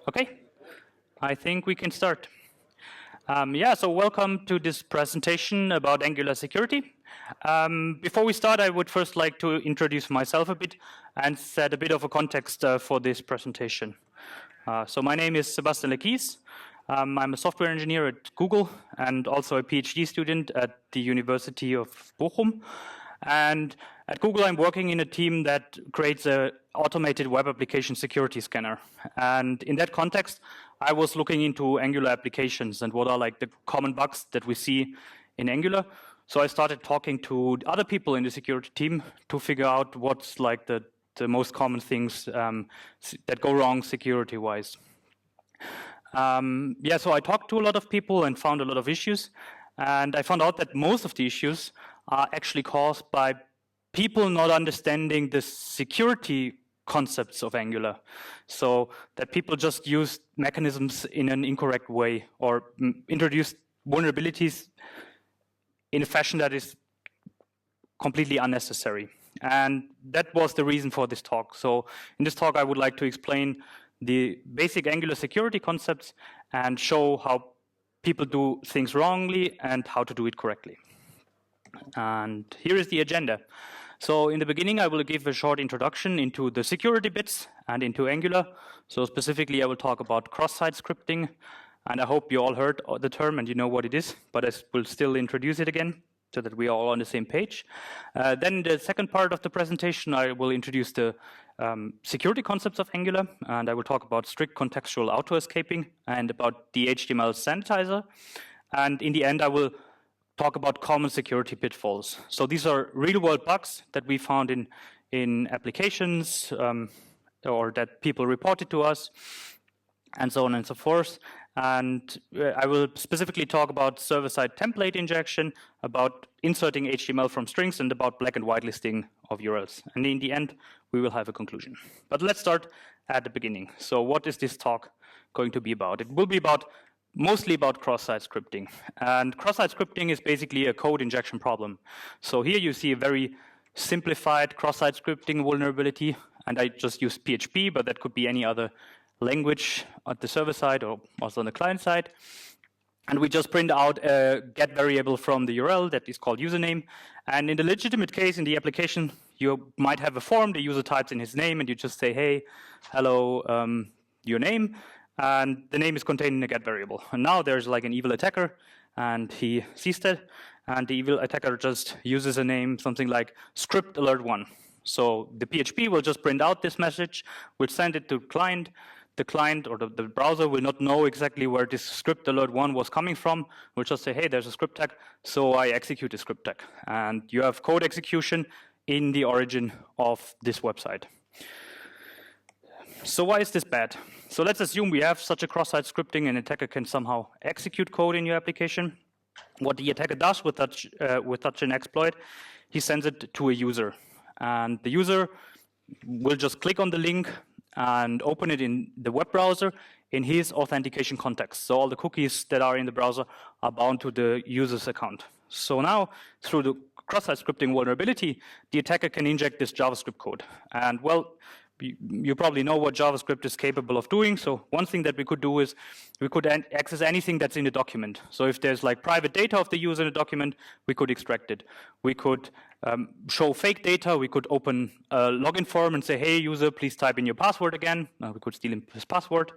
Okay, I think we can start. Yeah, so welcome to this presentation about Angular security. Before we start, I would first like to introduce myself a bit and set a bit of a context for this presentation. So my name is Sebastien Lekies. I'm a software engineer at Google and also a PhD student at the University of Bochum. And at Google, I'm working in a team that creates an automated web application security scanner. And in that context, I was looking into Angular applications and what are like the common bugs that we see in Angular. So I started talking to other people in the security team to figure out what's like the most common things that go wrong security-wise. Yeah, so I talked to a lot of people and found a lot of issues. And I found out that most of the issues are actually caused by people not understanding the security concepts of Angular. So that people just use mechanisms in an incorrect way or introduce vulnerabilities in a fashion that is completely unnecessary. And that was the reason for this talk. So in this talk, I would like to explain the basic Angular security concepts and show how people do things wrongly and how to do it correctly. And here is the agenda. So in the beginning, I will give a short introduction into the security bits and into Angular. So specifically, I will talk about cross-site scripting. And I hope you all heard the term and you know what it is, but I will still introduce it again so that we are all on the same page. Then the second part of the presentation, I will introduce the security concepts of Angular, and I will talk about strict contextual auto-escaping and about the HTML Sanitizer. And in the end, I will talk about common security pitfalls. So these are real-world bugs that we found in applications or that people reported to us, and so on and so forth. And I will specifically talk about server-side template injection, about inserting HTML from strings, and about black and white listing of URLs. And in the end, we will have a conclusion. But let's start at the beginning. So what is this talk going to be about? It will be mostly about cross-site scripting. And cross-site scripting is basically a code injection problem. So here you see a very simplified cross-site scripting vulnerability. And I just use PHP, but that could be any other language at the server side or also on the client side. And we just print out a get variable from the URL that is called username. And in the legitimate case in the application, you might have a form, the user types in his name, and you just say, hey, hello, your name. And the name is contained in a get variable. And now there's like an evil attacker, and he sees that. And the evil attacker just uses a name, something like script alert 1. So the PHP will just print out this message, will send it to the client. The client or the browser will not know exactly where this script alert 1 was coming from. We'll just say, hey, there's a script tag, so I execute the script tag. And you have code execution in the origin of this website. So why is this bad? So let's assume we have such a cross-site scripting, and an attacker can somehow execute code in your application. What the attacker does with such an exploit, he sends it to a user. And the user will just click on the link and open it in the web browser in his authentication context. So all the cookies that are in the browser are bound to the user's account. So now, through the cross-site scripting vulnerability, the attacker can inject this JavaScript code. And well, you probably know what JavaScript is capable of doing. So one thing that we could do is we could access anything that's in the document. So if there's like private data of the user in a document, we could extract it. We could show fake data. We could open a login form and say, hey, user, please type in your password again. We could steal his password.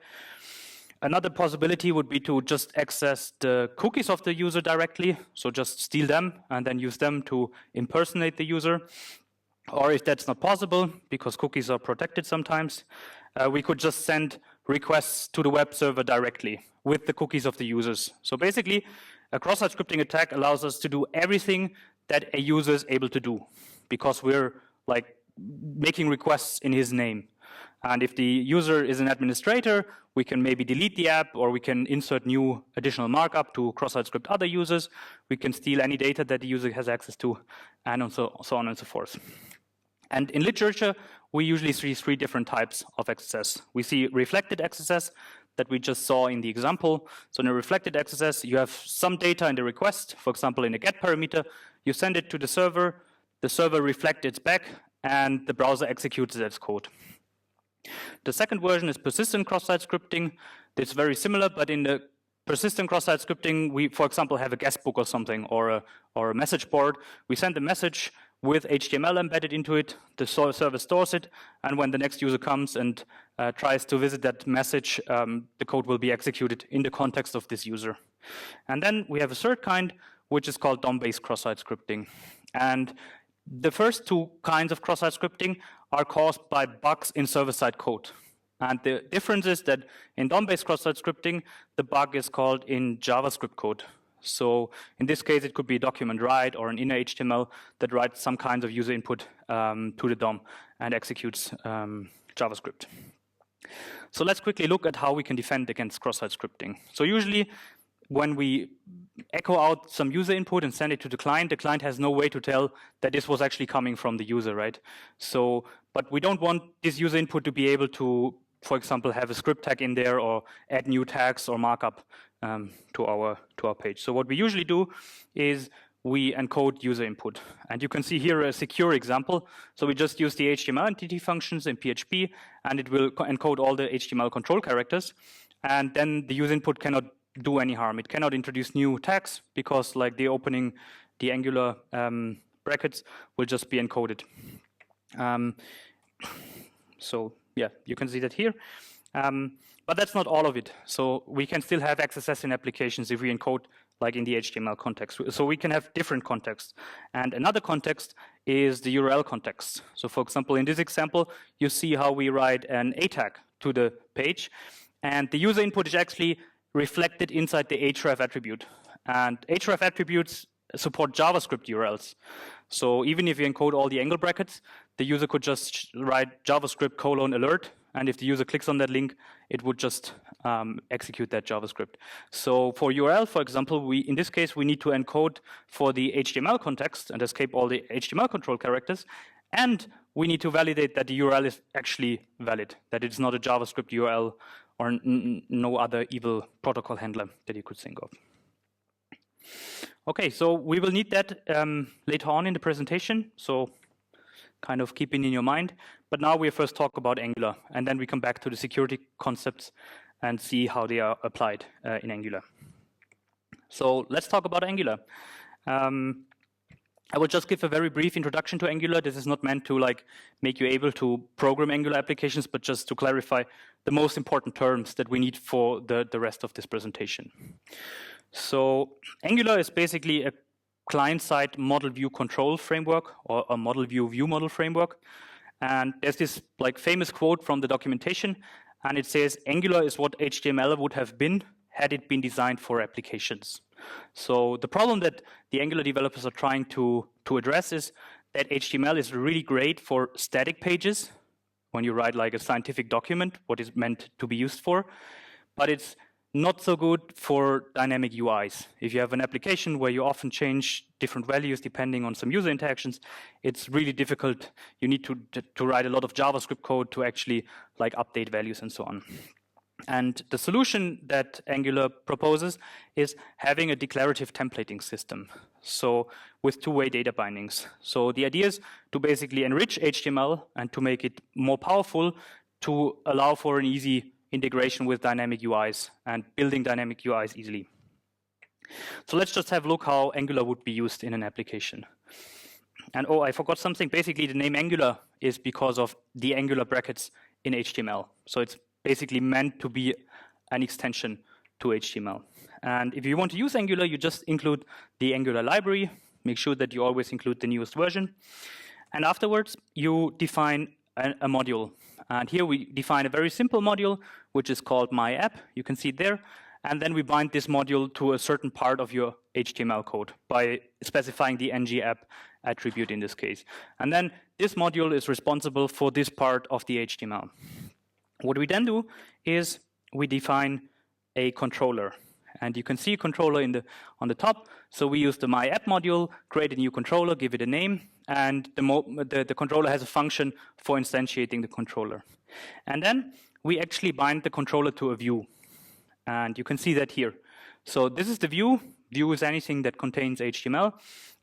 Another possibility would be to just access the cookies of the user directly. So just steal them and then use them to impersonate the user. Or if that's not possible, because cookies are protected sometimes, we could just send requests to the web server directly with the cookies of the users. So basically, a cross-site scripting attack allows us to do everything that a user is able to do, because we're like making requests in his name. And if the user is an administrator, we can maybe delete the app, or we can insert new additional markup to cross-site script other users. We can steal any data that the user has access to, and so on and so forth. And in literature, we usually see 3 different types of XSS. We see reflected XSS that we just saw in the example. So in a reflected XSS, you have some data in the request, for example, in a get parameter. You send it to the server reflects it back, and the browser executes that code. The second version is persistent cross-site scripting. It's very similar, but in the persistent cross-site scripting, we, for example, have a guest book or something, or a message board. We send a message with HTML embedded into it. The server stores it, and when the next user comes and tries to visit that message, the code will be executed in the context of this user. And then we have a third kind, which is called DOM-based cross-site scripting. And the first two kinds of cross-site scripting are caused by bugs in server-side code. And the difference is that in DOM-based cross-site scripting, the bug is called in JavaScript code. So in this case, it could be a document.write or an innerHTML that writes some kinds of user input to the DOM and executes JavaScript. So let's quickly look at how we can defend against cross-site scripting. So usually, when we echo out some user input and send it to the client has no way to tell that this was actually coming from the user, right? So, but we don't want this user input to be able to, for example, have a script tag in there or add new tags or markup to our page. So what we usually do is we encode user input. And you can see here a secure example. So we just use the HTML entity functions in PHP, and it will encode all the HTML control characters. And then the user input cannot do any harm. It cannot introduce new tags because like the opening, the Angular brackets will just be encoded. So yeah, you can see that here. But that's not all of it. So we can still have XSS in applications if we encode like in the HTML context. So we can have different contexts. And another context is the URL context. So for example, in this example, you see how we write an A tag to the page. And the user input is actually reflected inside the href attribute. And href attributes support JavaScript URLs. So even if you encode all the angle brackets, the user could just write JavaScript :alert, and if the user clicks on that link, it would just execute that JavaScript. So for URL, for example, in this case, we need to encode for the HTML context and escape all the HTML control characters, and we need to validate that the URL is actually valid, that it's not a JavaScript URL or no other evil protocol handler that you could think of. Okay, so we will need that later on in the presentation, so kind of keep it in your mind. But now we first talk about Angular, and then we come back to the security concepts and see how they are applied in Angular. So let's talk about Angular. I will just give a very brief introduction to Angular. This is not meant to like make you able to program Angular applications, but just to clarify the most important terms that we need for the rest of this presentation. So Angular is basically a client-side model view control framework or a model view model framework. And there's this like famous quote from the documentation, and it says, Angular is what HTML would have been had it been designed for applications. So the problem that the Angular developers are trying to address is that HTML is really great for static pages when you write like a scientific document, what is meant to be used for, but it's not so good for dynamic UIs. If you have an application where you often change different values depending on some user interactions, it's really difficult. You need to write a lot of JavaScript code to actually like update values and so on. And the solution that Angular proposes is having a declarative templating system. So with two-way data bindings. So the idea is to basically enrich HTML and to make it more powerful to allow for an easy integration with dynamic UIs and building dynamic UIs easily. So let's just have a look how Angular would be used in an application. And oh, I forgot something. Basically, the name Angular is because of the Angular brackets in HTML. So it's basically meant to be an extension to HTML. And if you want to use Angular, you just include the Angular library. Make sure that you always include the newest version. And afterwards, you define a module. And here we define a very simple module, which is called myApp. You can see it there. And then we bind this module to a certain part of your HTML code by specifying the ngapp attribute in this case. And then this module is responsible for this part of the HTML. What we then do is we define a controller. And you can see a controller on the top. So we use the myApp module, create a new controller, give it a name, and the controller has a function for instantiating the controller. And then we actually bind the controller to a view. And you can see that here. So this is the view. View is anything that contains HTML.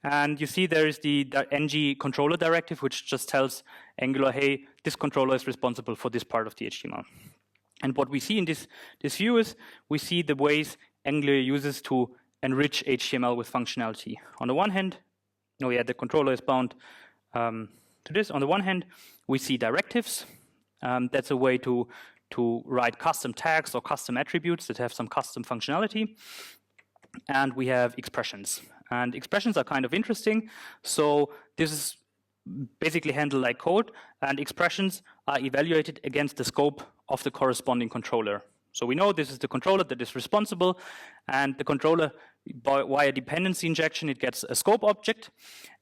And you see there is the ng controller directive, which just tells Angular, hey, this controller is responsible for this part of the HTML. And what we see in this view is we see the ways Angular uses to enrich HTML with functionality. On the one hand, the controller is bound to this. On the one hand, we see directives. That's a way to write custom tags or custom attributes that have some custom functionality. And we have expressions. And expressions are kind of interesting. So this is basically handled like code, and expressions are evaluated against the scope of the corresponding controller. So we know this is the controller that is responsible, and the controller, via dependency injection, it gets a scope object,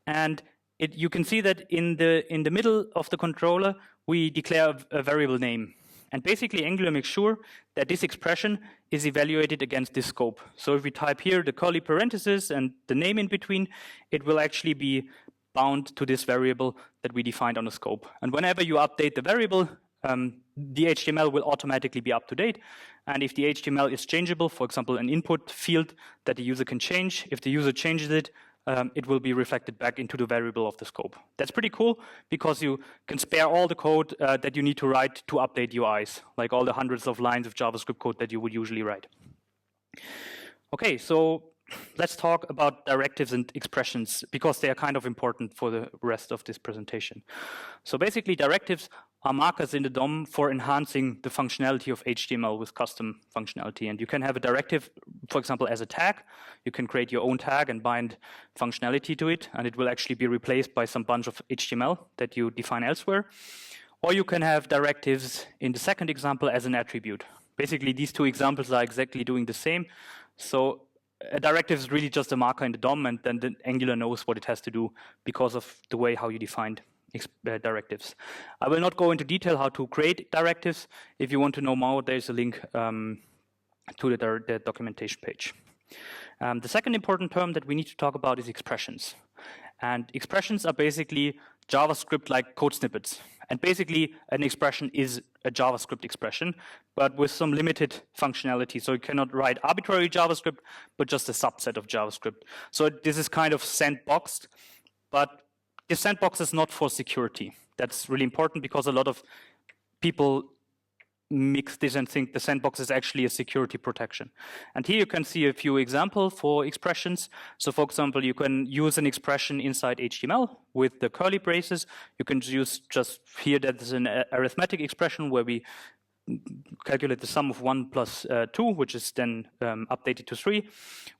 and you can see that in the middle of the controller we declare a variable name. And basically Angular makes sure that this expression is evaluated against this scope. So if we type here the curly parentheses and the name in between, it will actually be bound to this variable that we defined on the scope. And whenever you update the variable, the HTML will automatically be up to date. And if the HTML is changeable, for example, an input field that the user can change, if the user changes it, it will be reflected back into the variable of the scope. That's pretty cool because you can spare all the code that you need to write to update UIs, like all the hundreds of lines of JavaScript code that you would usually write. Okay, so let's talk about directives and expressions because they are kind of important for the rest of this presentation. So basically, directives are markers in the DOM for enhancing the functionality of HTML with custom functionality. And you can have a directive, for example, as a tag. You can create your own tag and bind functionality to it, and it will actually be replaced by some bunch of HTML that you define elsewhere. Or you can have directives in the second example as an attribute. Basically, these two examples are exactly doing the same. So a directive is really just a marker in the DOM, and then the Angular knows what it has to do because of the way how you defined directives. I will not go into detail how to create directives. If you want to know more, there's a link to the documentation page. The second important term that we need to talk about is expressions. And expressions are basically JavaScript-like code snippets. And basically, an expression is a JavaScript expression, but with some limited functionality. So you cannot write arbitrary JavaScript, but just a subset of JavaScript. So this is kind of sandboxed, but this sandbox is not for security. That's really important because a lot of people mix this and think the sandbox is actually a security protection. And here you can see a few examples for expressions. So for example, you can use an expression inside HTML with the curly braces. You can use just here that is an arithmetic expression where we calculate the sum of 1 plus 2, which is then updated to 3.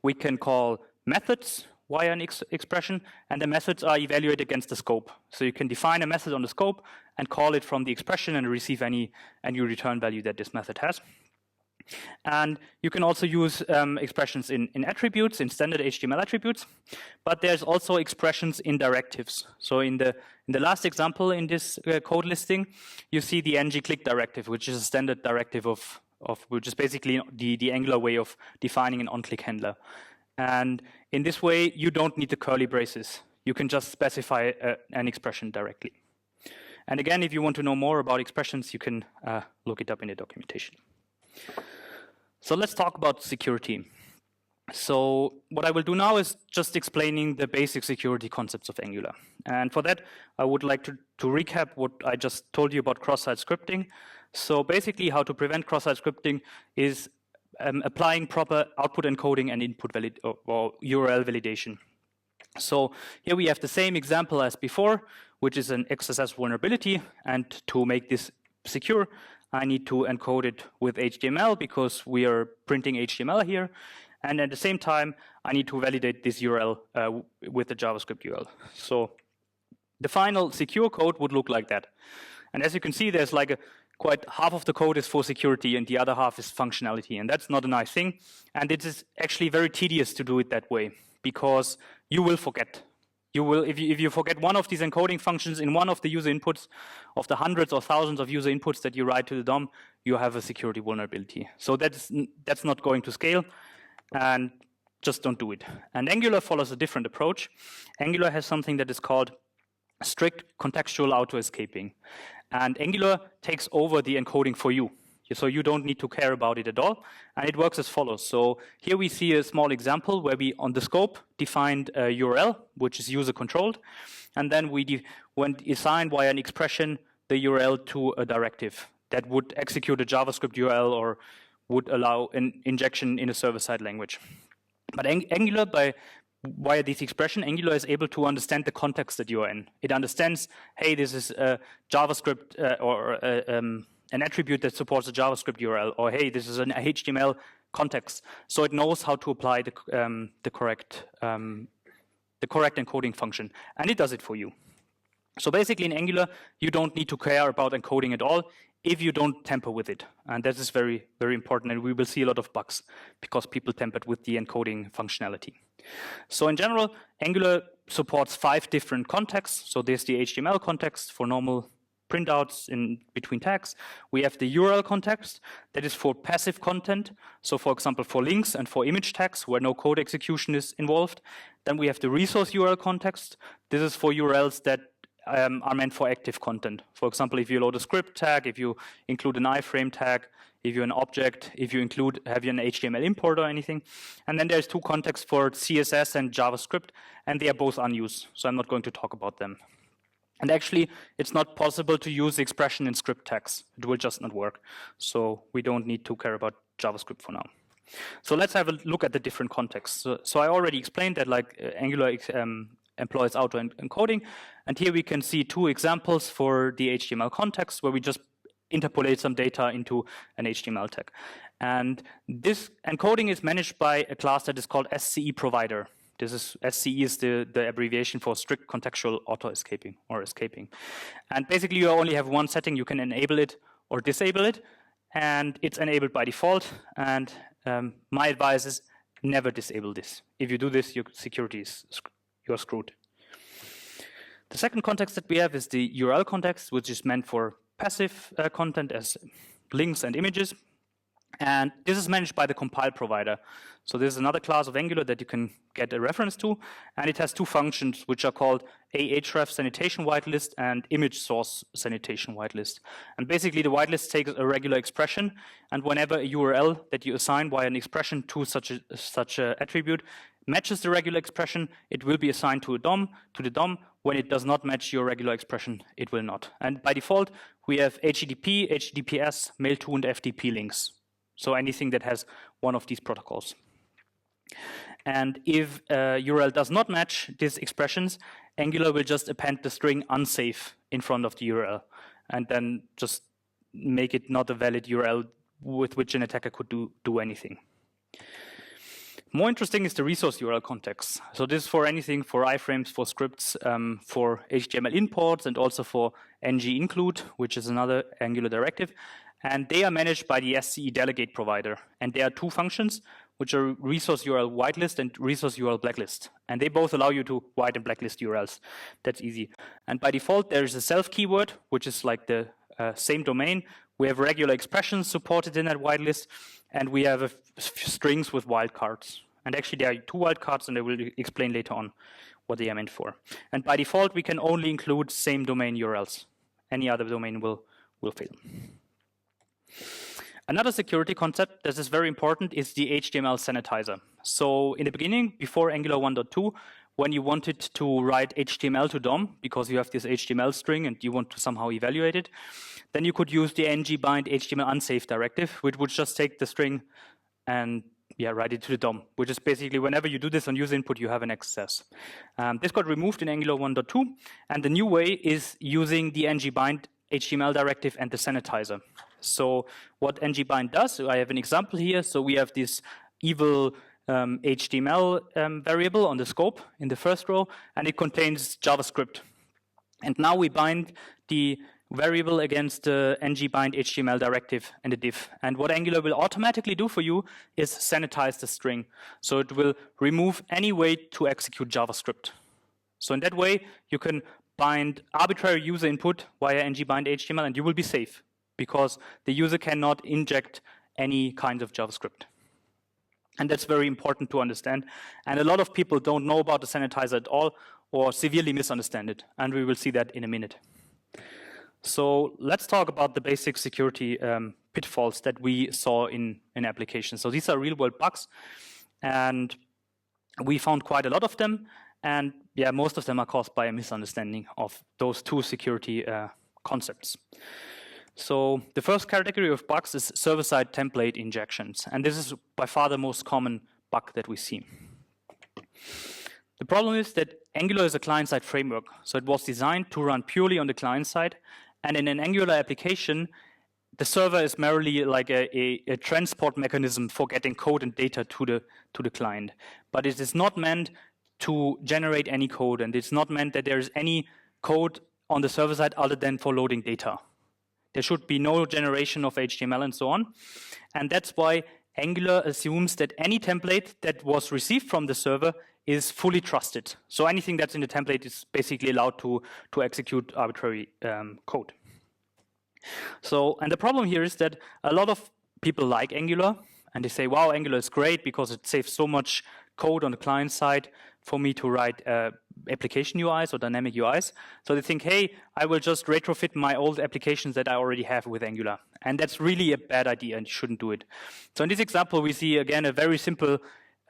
We can call methods via an expression, and the methods are evaluated against the scope. So you can define a method on the scope and call it from the expression and receive any return value that this method has. And you can also use expressions in attributes, in standard HTML attributes, but there's also expressions in directives. So in the last example in this code listing, you see the ng-click directive, which is a standard directive of which is basically the Angular way of defining an on-click handler. And in this way, you don't need the curly braces. You can just specify an expression directly. And again, if you want to know more about expressions, you can look it up in the documentation. So let's talk about security. So what I will do now is just explaining the basic security concepts of Angular. And for that, I would like to recap what I just told you about cross-site scripting. So basically, how to prevent cross-site scripting is applying proper output encoding and input or URL validation. So here we have the same example as before, which is an XSS vulnerability. And to make this secure, I need to encode it with HTML because we are printing HTML here. And at the same time, I need to validate this URL with the JavaScript URL. So the final secure code would look like that. And as you can see, there's like quite half of the code is for security and the other half is functionality. And that's not a nice thing. And it is actually very tedious to do it that way because you will forget. You will, if you forget one of these encoding functions in one of the user inputs, of the hundreds or thousands of user inputs that you write to the DOM, you have a security vulnerability. So that's not going to scale, and just don't do it. And Angular follows a different approach. Angular has something that is called strict contextual auto-escaping. And Angular takes over the encoding for you. So you don't need to care about it at all. And it works as follows. So here we see a small example where we, on the scope, defined a URL, which is user controlled. And then we assign via an expression the URL to a directive that would execute a JavaScript URL or would allow an injection in a server-side language. But Angular, via this expression, Angular is able to understand the context that you are in. It understands, hey, this is a JavaScript an attribute that supports a JavaScript URL, or hey, this is an HTML context. So it knows how to apply the correct encoding function, and it does it for you. So basically, in Angular, you don't need to care about encoding at all if you don't tamper with it, and that is very, very important. And we will see a lot of bugs because people tampered with the encoding functionality. So in general, Angular supports 5 different contexts. So there's the HTML context for normal printouts in between tags. We have the URL context that is for passive content. So for example, for links and for image tags where no code execution is involved. Then we have the resource URL context. This is for URLs that are meant for active content. For example, if you load a script tag, if you include an iframe tag, if you're an object, if you have an HTML import or anything. And then there's 2 contexts for CSS and JavaScript, and they are both unused. So I'm not going to talk about them. And actually, it's not possible to use the expression in script tags. It will just not work. So we don't need to care about JavaScript for now. So let's have a look at the different contexts. So I already explained that Angular employs auto encoding. And here we can see 2 examples for the HTML context where we just interpolate some data into an HTML tag. And this encoding is managed by a class that is called SCE provider. SCE is the abbreviation for strict contextual auto-escaping or escaping. And basically you only have one setting. You can enable it or disable it. And it's enabled by default. And my advice is never disable this. If you do this, your security is you're screwed. The second context that we have is the URL context, which is meant for passive content as links and images. And this is managed by the compile provider. So this is another class of Angular that you can get a reference to. And it has 2 functions, which are called ahref sanitation whitelist and image source sanitation whitelist. And basically, the whitelist takes a regular expression. And whenever a URL that you assign via an expression to such a attribute matches the regular expression, it will be assigned to the DOM. When it does not match your regular expression, it will not. And by default, we have HTTP, HTTPS, mail-to, and FTP links. So anything that has one of these protocols. And if a URL does not match these expressions, Angular will just append the string unsafe in front of the URL and then just make it not a valid URL with which an attacker could do anything. More interesting is the resource URL context. So this is for anything, for iframes, for scripts, for HTML imports, and also for ng-include, which is another Angular directive. And they are managed by the SCE delegate provider. And there are 2 functions, which are resource URL whitelist and resource URL blacklist. And they both allow you to white and blacklist URLs. That's easy. And by default, there is a self keyword, which is like the same domain. We have regular expressions supported in that whitelist, and we have strings with wildcards. And actually, there are 2 wildcards, and I will explain later on what they are meant for. And by default, we can only include same domain URLs. Any other domain will fail. Another security concept that is very important is the HTML Sanitizer. So in the beginning, before Angular 1.2, when you wanted to write HTML to DOM, because you have this HTML string and you want to somehow evaluate it, then you could use the ng-bind HTML unsafe directive, which would just take the string and write it to the DOM, which is basically whenever you do this on user input, you have an access. This got removed in Angular 1.2, and the new way is using the ng-bind HTML directive and the sanitizer. So what ng-bind does, I have an example here. So we have this evil HTML variable on the scope in the first row, and it contains JavaScript. And now we bind the variable against the ng-bind HTML directive and the div. And what Angular will automatically do for you is sanitize the string. So it will remove any way to execute JavaScript. So in that way, you can bind arbitrary user input via ng-bind HTML, and you will be safe, because the user cannot inject any kind of JavaScript. And that's very important to understand. And a lot of people don't know about the sanitizer at all or severely misunderstand it. And we will see that in a minute. So let's talk about the basic security pitfalls that we saw in applications. So these are real-world bugs, and we found quite a lot of them. And yeah, most of them are caused by a misunderstanding of those two security concepts. So the first category of bugs is server-side template injections, and this is by far the most common bug that we see. The problem is that Angular is a client-side framework, so it was designed to run purely on the client side, and in an Angular application, the server is merely like a transport mechanism for getting code and data to the client. But it is not meant to generate any code, and it's not meant that there is any code on the server side other than for loading data. There should be no generation of HTML and so on. And that's why Angular assumes that any template that was received from the server is fully trusted. So anything that's in the template is basically allowed to execute arbitrary code. So, and the problem here is that a lot of people like Angular, and they say, wow, Angular is great because it saves so much code on the client side for me to write application UIs or dynamic UIs. So they think, hey, I will just retrofit my old applications that I already have with Angular. And that's really a bad idea, and you shouldn't do it. So in this example, we see, again, a very simple,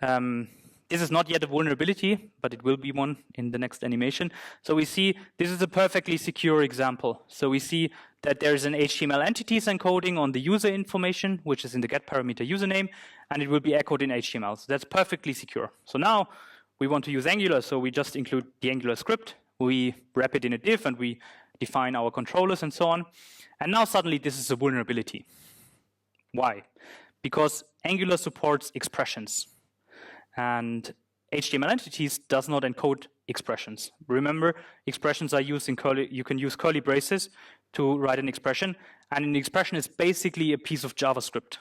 this is not yet a vulnerability, but it will be one in the next animation. So we see this is a perfectly secure example. So we see that there is an HTML entities encoding on the user information, which is in the get parameter username, and it will be echoed in HTML. So that's perfectly secure. So now we want to use Angular, so we just include the Angular script, we wrap it in a div, and we define our controllers and so on. And now suddenly this is a vulnerability. Why? Because Angular supports expressions. And HTML entities does not encode expressions. Remember, expressions are used in you can use curly braces to write an expression, and an expression is basically a piece of JavaScript.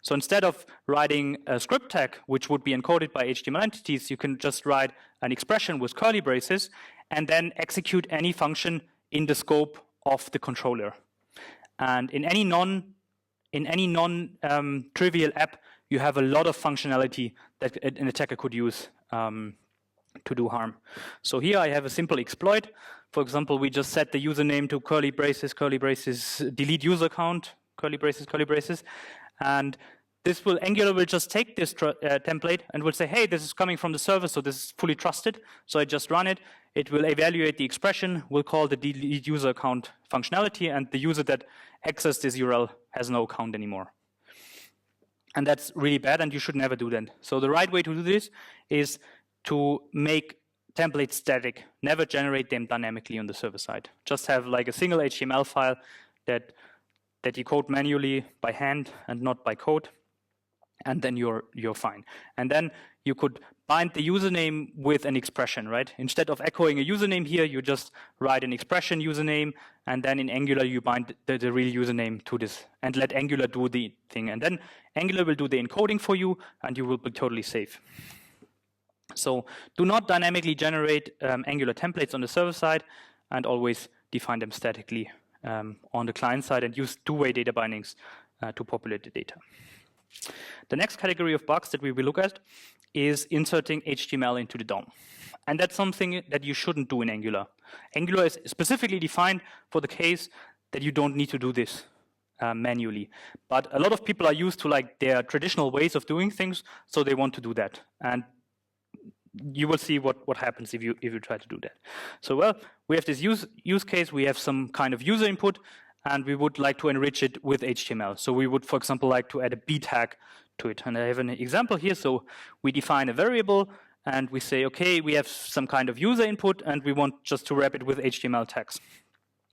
So instead of writing a script tag, which would be encoded by HTML entities, you can just write an expression with curly braces and then execute any function in the scope of the controller. And in any non-trivial app, you have a lot of functionality that an attacker could use to do harm. So here I have a simple exploit. For example, we just set the username to curly braces, delete user account, curly braces. And this will, Angular will just take this template and will say, hey, this is coming from the server, so this is fully trusted. So I just run it. It will evaluate the expression, will call the delete user account functionality, and the user that accessed this URL has no account anymore. And that's really bad, and you should never do that. So the right way to do this is to make templates static, never generate them dynamically on the server side. Just have like a single HTML file that you code manually by hand and not by code, and then you're fine. And then you could bind the username with an expression, right? Instead of echoing a username here, you just write an expression username, and then in Angular you bind the real username to this and let Angular do the thing. And then Angular will do the encoding for you, and you will be totally safe. So do not dynamically generate Angular templates on the server side, and always define them statically on the client side, and use two-way data bindings to populate the data. The next category of bugs that we will look at is inserting HTML into the DOM. And that's something that you shouldn't do in Angular. Angular is specifically defined for the case that you don't need to do this manually. But a lot of people are used to like their traditional ways of doing things, so they want to do that. And you will see what happens if you try to do that. So well, we have this use case, we have some kind of user input, and we would like to enrich it with HTML. So we would, for example, like to add a B tag to it. And I have an example here. So we define a variable, and we say, okay, we have some kind of user input, and we want just to wrap it with HTML tags.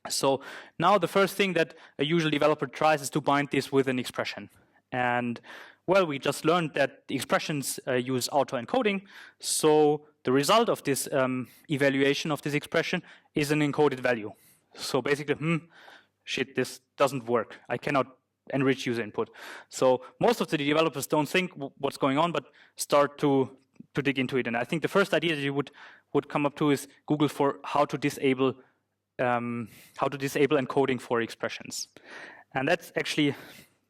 So now the first thing that a usual developer tries is to bind this with an expression. And well, we just learned that the expressions use auto-encoding. So the result of this evaluation of this expression is an encoded value. So basically, shit, this doesn't work. I cannot enrich user input. So most of the developers don't think what's going on, but start to dig into it. And I think the first idea that you would come up to is Google for how to disable encoding for expressions. And that's actually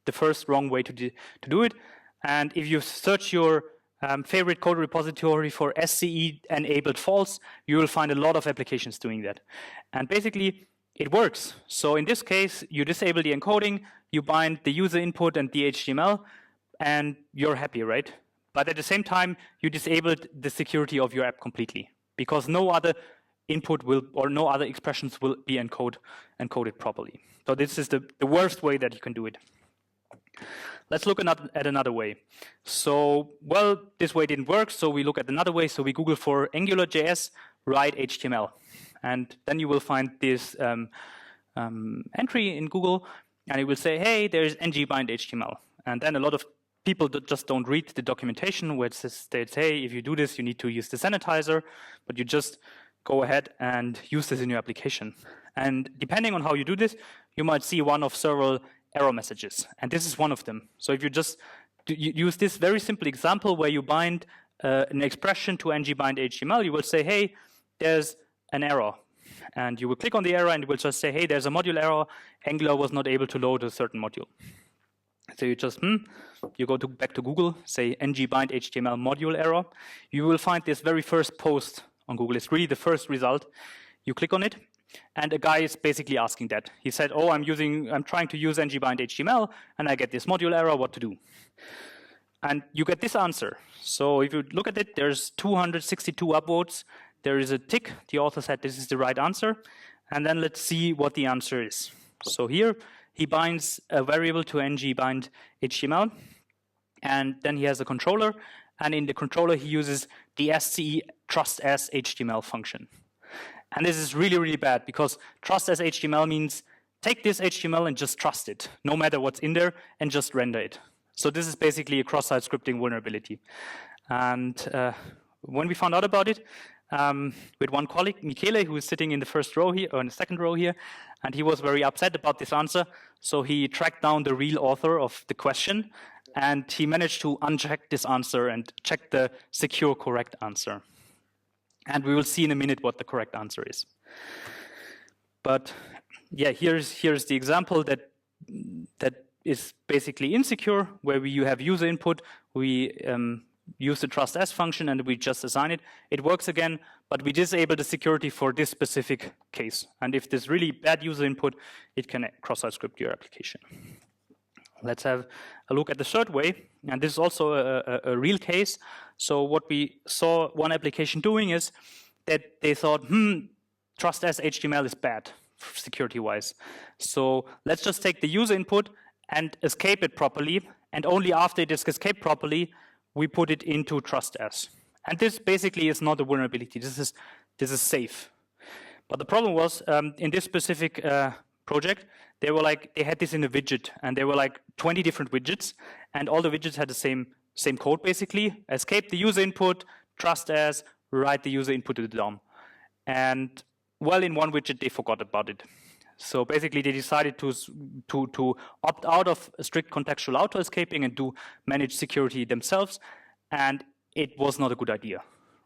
the first wrong way to do it. And if you search your favorite code repository for SCE enabled false, you will find a lot of applications doing that. And basically, it works. So in this case, you disable the encoding, you bind the user input and the HTML, and you're happy, right? But at the same time, you disabled the security of your app completely, because no other input will, or no other expressions will be encoded properly. So this is the worst way that you can do it. Let's look at another way. So, well, this way didn't work, so we look at another way. So we Google for AngularJS write HTML. And then you will find this entry in Google, and it will say, hey, there's ng-bind HTML. And then a lot of people just don't read the documentation, where it states, hey, if you do this, you need to use the sanitizer, but you just go ahead and use this in your application. And depending on how you do this, you might see one of several error messages, and this is one of them. So if you just use this very simple example where you bind an expression to ng-bind HTML, you will say, hey, there's an error. And you will click on the error and it will just say, hey, there's a module error. Angular was not able to load a certain module. So you just, you go back to Google, say ng-bind HTML module error. You will find this very first post on Google. It's really the first result. You click on it, and a guy is basically asking that. He said, oh, I'm trying to use ng-bind HTML, and I get this module error, what to do? And you get this answer. So if you look at it, there's 262 upvotes. There is a tick. The author said this is the right answer. And then let's see what the answer is. So here, he binds a variable to ng-bind HTML. And then he has a controller. And in the controller, he uses the SCE trust as HTML function. And this is really, really bad, because trust as HTML means take this HTML and just trust it, no matter what's in there, and just render it. So this is basically a cross-site scripting vulnerability. And when we found out about it, with one colleague, Michele, who is sitting in the first row here, or in the second row here, and he was very upset about this answer. So he tracked down the real author of the question, and he managed to uncheck this answer and check the secure correct answer. And we will see in a minute what the correct answer is. But yeah, here's the example that is basically insecure, where you have user input, we use the trust as function, and we just assign it. It works again, but we disable the security for this specific case. And if there's really bad user input, it can cross-site script your application. Let's have a look at the third way, and this is also a real case. So what we saw one application doing is that they thought, trust as HTML is bad security-wise. So let's just take the user input and escape it properly, and only after it is escaped properly, we put it into trust as. And this basically is not a vulnerability. This is safe. But the problem was in this specific project, they had this in a widget, and there were like 20 different widgets, and all the widgets had the same code basically. Escape the user input, trust as, write the user input to the DOM. And well, in one widget they forgot about it. So basically they decided to opt out of strict contextual auto escaping and do manage security themselves, and it was not a good idea,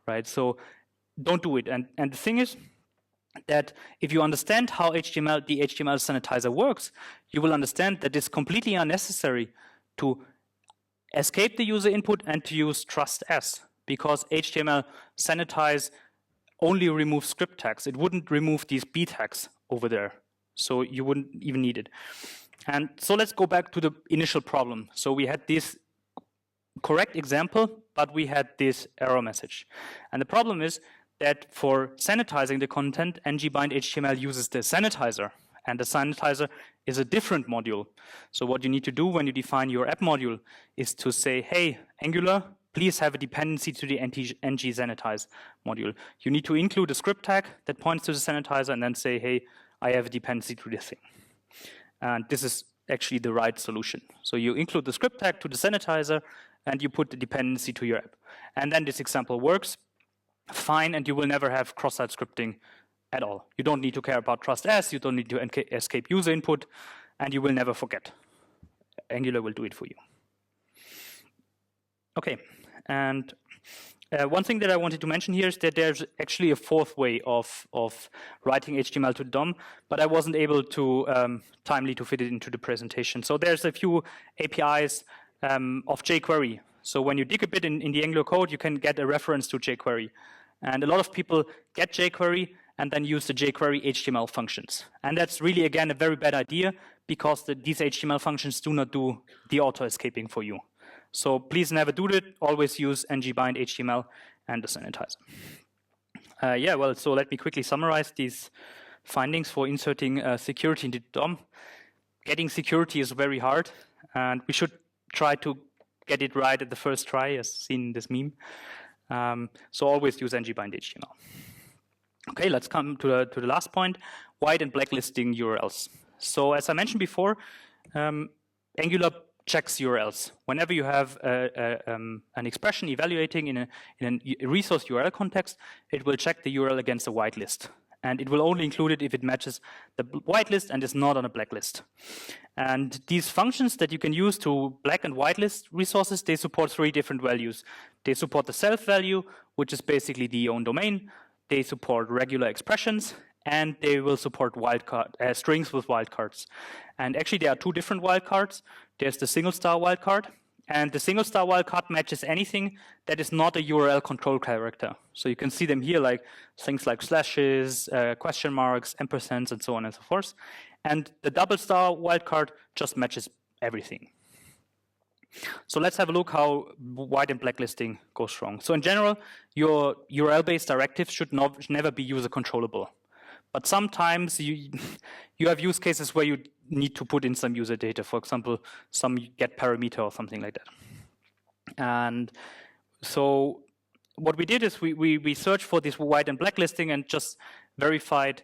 right? So don't do it. And the thing is that if you understand how the HTML sanitizer works, you will understand that it's completely unnecessary to escape the user input and to use trust as, because HTML sanitize only removes script tags. It wouldn't remove these B tags over there. So you wouldn't even need it. And so let's go back to the initial problem. So we had this correct example, but we had this error message. And the problem is that for sanitizing the content, ng-bind HTML uses the sanitizer. And the sanitizer is a different module. So what you need to do when you define your app module is to say, hey, Angular, please have a dependency to the ng-sanitize module. You need to include a script tag that points to the sanitizer and then say, hey, I have a dependency to this thing. And this is actually the right solution. So you include the script tag to the sanitizer, and you put the dependency to your app. And then this example works fine, and you will never have cross-site scripting at all. You don't need to care about trust as, you don't need to escape user input, and you will never forget. Angular will do it for you. Okay, and one thing that I wanted to mention here is that there's actually a fourth way of writing HTML to the DOM, but I wasn't able to timely to fit it into the presentation. So there's a few APIs of jQuery. So when you dig a bit in the Angular code, you can get a reference to jQuery. And a lot of people get jQuery and then use the jQuery HTML functions. And that's really, again, a very bad idea because these HTML functions do not do the auto-escaping for you. So please never do that. Always use ngbind HTML and the sanitizer. Yeah, well, so let me quickly summarize these findings for inserting security into DOM. Getting security is very hard, and we should try to get it right at the first try, as seen in this meme. So always use ngbind HTML. Okay, let's come to the last point, white and blacklisting URLs. So as I mentioned before, Angular checks URLs. Whenever you have an expression evaluating in a resource URL context, it will check the URL against a whitelist. And it will only include it if it matches the whitelist and is not on a blacklist. And these functions that you can use to black and whitelist resources, they support 3 different values. They support the self value, which is basically the own domain. They support regular expressions, and they will support strings with wildcards. And actually, there are 2 different wildcards. There's the single star wildcard, and the single star wildcard matches anything that is not a URL control character. So you can see them here, like things like slashes, question marks, ampersands, and so on and so forth. And the double star wildcard just matches everything. So let's have a look how white and blacklisting goes wrong. So in general, your URL-based directives should never be user controllable. But sometimes you have use cases where you need to put in some user data, for example, some get parameter or something like that. And so what we did is we searched for this white and blacklisting and just verified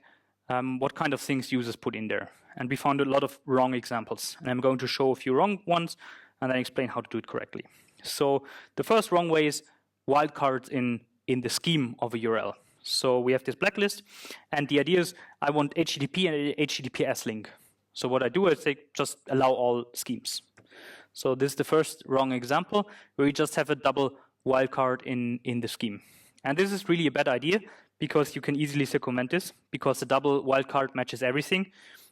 what kind of things users put in there. And we found a lot of wrong examples. And I'm going to show a few wrong ones and then explain how to do it correctly. So the first wrong way is wildcards in the scheme of a URL. So we have this blacklist, and the idea is I want HTTP and HTTPS link. So what I do is I just allow all schemes. So this is the first wrong example, where we just have a double wildcard in the scheme. And this is really a bad idea, because you can easily circumvent this, because the double wildcard matches everything.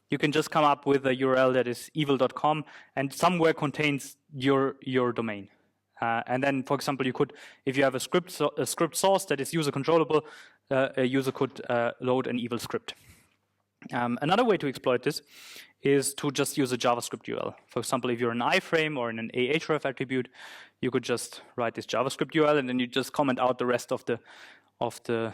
You can just come up with a URL that is evil.com, and somewhere contains your domain. And then, for example, you could, if you have a script source that is user controllable, a user could load an evil script. Another way to exploit this is to just use a JavaScript URL. For example, if you're in an iframe or in an ahref attribute, you could just write this JavaScript URL, and then you just comment out the rest of the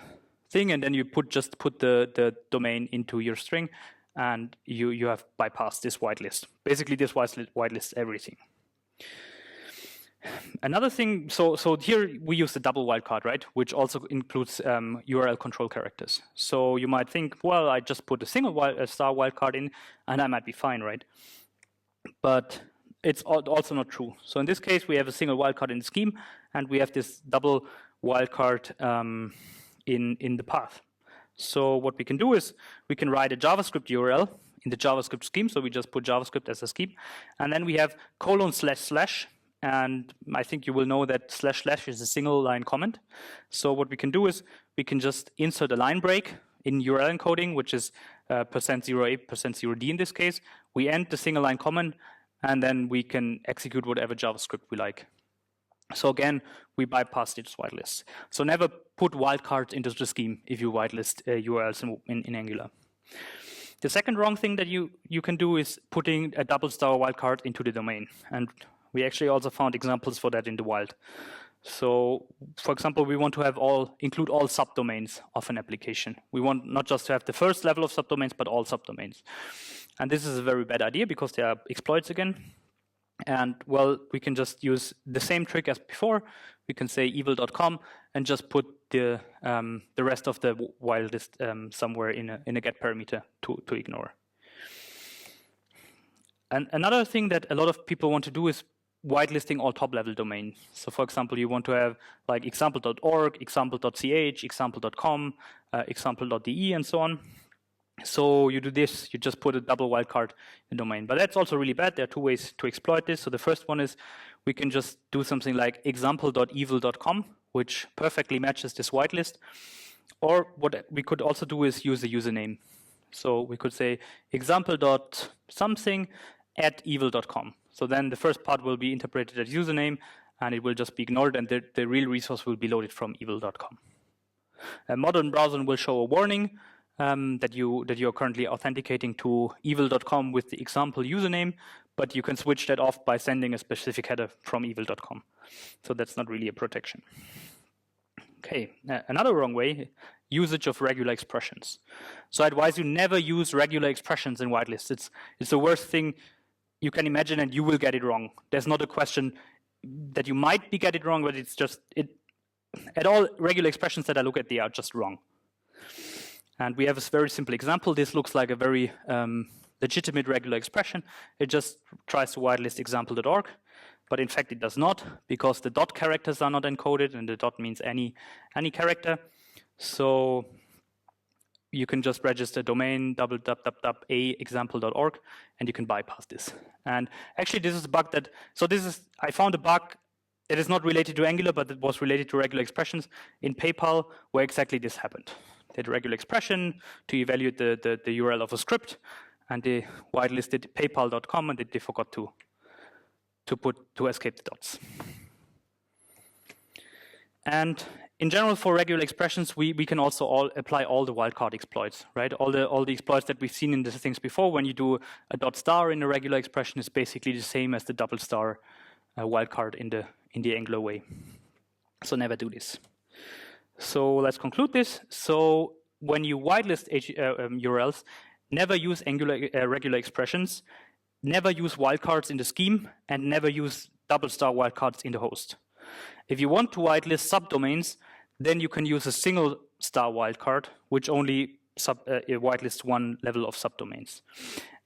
thing, and then you just put the domain into your string, and you have bypassed this whitelist. Basically, this whitelists everything. Another thing, so here we use the double wildcard, right? Which also includes URL control characters. So you might think, well, I just put a single star wildcard in, and I might be fine, right? But it's also not true. So in this case, we have a single wildcard in the scheme, and we have this double wildcard in the path. So what we can do is we can write a JavaScript URL in the JavaScript scheme. So we just put JavaScript as a scheme, and then we have : // and I think you will know that // is a single line comment. So what we can do is we can just insert a line break in URL encoding, which is %08, %0d in this case. We end the single line comment, and then we can execute whatever JavaScript we like. So again, we bypass this whitelist. So never put wildcards into the scheme if you whitelist URLs in Angular. The second wrong thing that you can do is putting a double star wildcard into the domain. And we actually also found examples for that in the wild. So, for example, we want to include all subdomains of an application. We want not just to have the first level of subdomains, but all subdomains. And this is a very bad idea because there are exploits again. And well, we can just use the same trick as before. We can say evil.com and just put the rest of the whitelist somewhere in a get parameter to ignore. And another thing that a lot of people want to do is whitelisting all top-level domains. So, for example, you want to have like example.org, example.ch, example.com, example.de, and so on. So you do this, you just put a double wildcard in the domain. But that's also really bad. There are 2 ways to exploit this. So the first one is we can just do something like example.evil.com, which perfectly matches this whitelist. Or what we could also do is use a username. So we could say example.something at evil.com. So then the first part will be interpreted as username, and it will just be ignored, and the real resource will be loaded from evil.com. A modern browser will show a warning that you're currently authenticating to evil.com with the example username, but you can switch that off by sending a specific header from evil.com. So that's not really a protection. Okay, another wrong way, usage of regular expressions. So I advise you never use regular expressions in whitelists. It's the worst thing you can imagine, and you will get it wrong. There's not a question that you might get it wrong, but it's just, at all regular expressions that I look at, they are just wrong. And we have a very simple example. This looks like a very legitimate regular expression. It just tries to whitelist example.org. But in fact, it does not, because the dot characters are not encoded, and the dot means any character. So you can just register domain www.example.org, and you can bypass this. And actually, this is a bug that, I found a bug that is not related to Angular, but it was related to regular expressions in PayPal, where exactly this happened. They had a regular expression to evaluate the URL of a script, and they whitelisted paypal.com, and they forgot to escape the dots. And in general, for regular expressions, we can also apply all the wildcard exploits, right? All the exploits that we've seen in the things before. When you do a dot star in a regular expression, is basically the same as the double star wildcard in the Angular way. So never do this. So let's conclude this. So when you whitelist URLs, never use regular expressions. Never use wildcards in the scheme, and never use double star wildcards in the host. If you want to whitelist subdomains, then you can use a single star wildcard, which only whitelists one level of subdomains.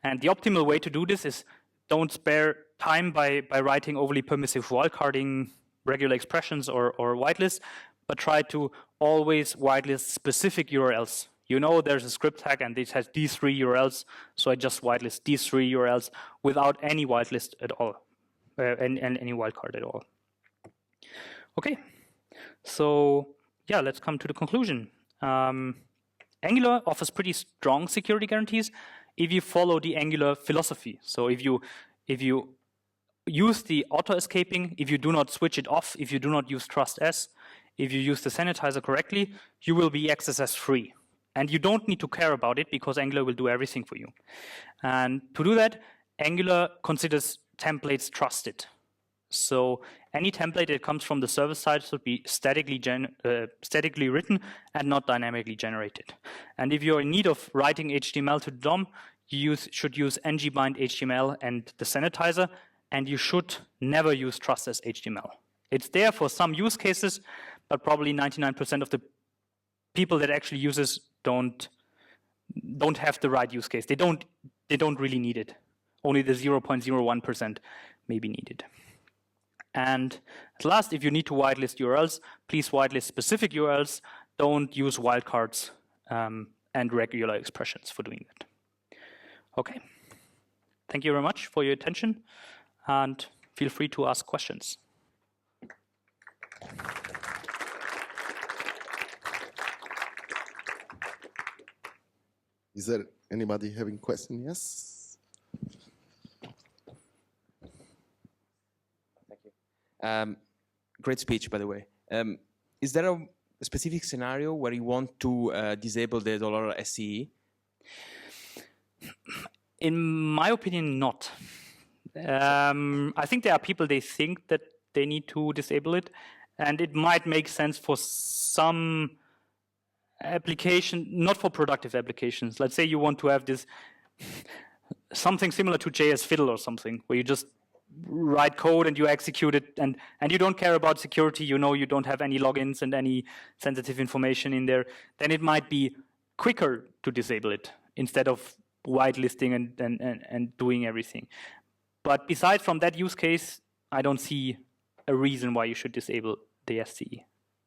And the optimal way to do this is don't spare time by writing overly permissive wildcarding regular expressions or whitelists, but try to always whitelist specific URLs. You know there's a script tag and this has these 3 URLs, so I just whitelist these 3 URLs without any whitelist at all, and any wildcard at all. Okay, so yeah, let's come to the conclusion. Angular offers pretty strong security guarantees if you follow the Angular philosophy. So if you use the auto-escaping, if you do not switch it off, if you do not use trust S, if you use the sanitizer correctly, you will be XSS free. And you don't need to care about it because Angular will do everything for you. And to do that, Angular considers templates trusted. So any template that comes from the server side should be statically written and not dynamically generated. And if you're in need of writing HTML to the DOM, you should use ngbind HTML and the sanitizer, and you should never use trust as HTML. It's there for some use cases, but probably 99% of the people that actually use this don't have the right use case. They don't really need it. Only the 0.01% may be needed. And at last, if you need to whitelist URLs, please whitelist specific URLs. Don't use wildcards and regular expressions for doing that. Okay. Thank you very much for your attention, and feel free to ask questions. Is there anybody having question? Yes. Thank you. Great speech, by the way. Is there a specific scenario where you want to disable the $SCE? In my opinion, not. I think there are people, they think that they need to disable it, and it might make sense for some application, not for productive applications. Let's say you want to have this something similar to JS Fiddle or something, where you just write code and you execute it, and you don't care about security, you know you don't have any logins and any sensitive information in there, then it might be quicker to disable it instead of whitelisting and doing everything. But besides from that use case, I don't see a reason why you should disable the SCE.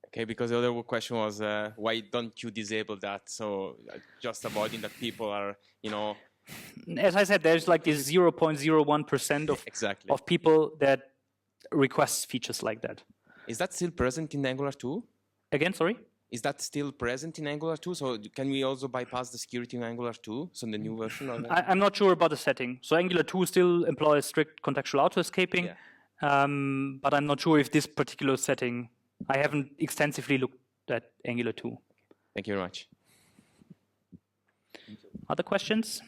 Okay, because the other question was, why don't you disable that? So just avoiding that people are, you know... As I said, there's like this 0.01% of, exactly. of people that request features like that. Is that still present in Angular 2? Again, sorry? Is that still present in Angular 2? So can we also bypass the security in Angular 2? So in the new version of that? I'm not sure about the setting. So Angular 2 still employs strict contextual auto-escaping, but I'm not sure if this particular setting, I haven't extensively looked at Angular 2. Thank you very much. Other questions?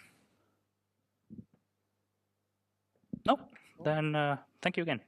No? Then thank you again.